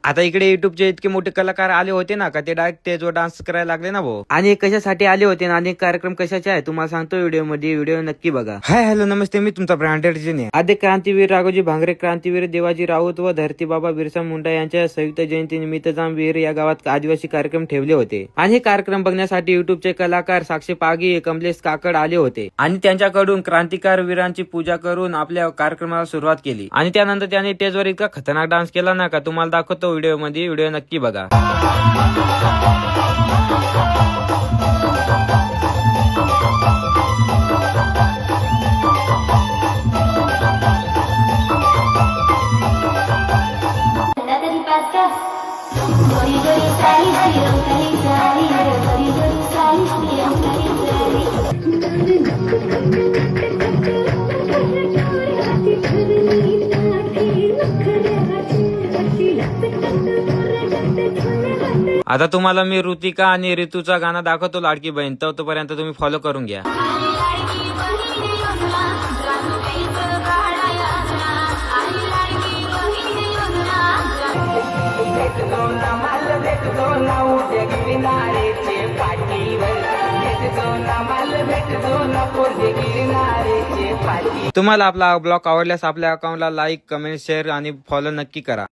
आता इकडे युट्यूबचे इतके मोठे कलाकार आले होते ना का ते डायरेक्ट स्टेजवर डान्स करायला लागले ना भाऊ. आणि कशासाठी आले होते ना आणि कार्यक्रम कशाचे आहे तुम्हाला सांगतो व्हिडिओ मध्ये, व्हिडिओ नक्की बघा. हाय हॅलो नमस्ते, मी तुमचा ब्रँडेड जिने. आद्य क्रांतीवीर राघोजी भांगरे, क्रांतीवीर देवाजी राऊत व धरती बाबा बिरसा मुंडा यांच्या संयुक्त जयंती निमित्त जामविहीर या गावात आदिवासी कार्यक्रम ठेवले होते. आणि हे कार्यक्रम बघण्यासाठी युट्यूबचे कलाकार साक्षी पागी, कमलेश काकड आले होते आणि त्यांच्याकडून क्रांतिकार वीरांची पूजा करून आपल्या कार्यक्रमाला सुरुवात केली. आणि त्यानंतर त्यांनी स्टेजवर इतका खतरनाक डान्स केला ना का तुम्हाला दाखवतो व्हिडिओ मध्ये, व्हिडिओ नक्की बघा. आता तुम्हाला मी ऋतिका आणि ऋतूचा गाणं दाखवतो लाडकी बहीण, तोपर्यंत तुम्ही फॉलो करून घ्या. तुम्हाला आपला ब्लॉग आवडल्यास आपल्या अकाउंटला लाईक, कमेंट, शेअर आणि फॉलो नक्की करा.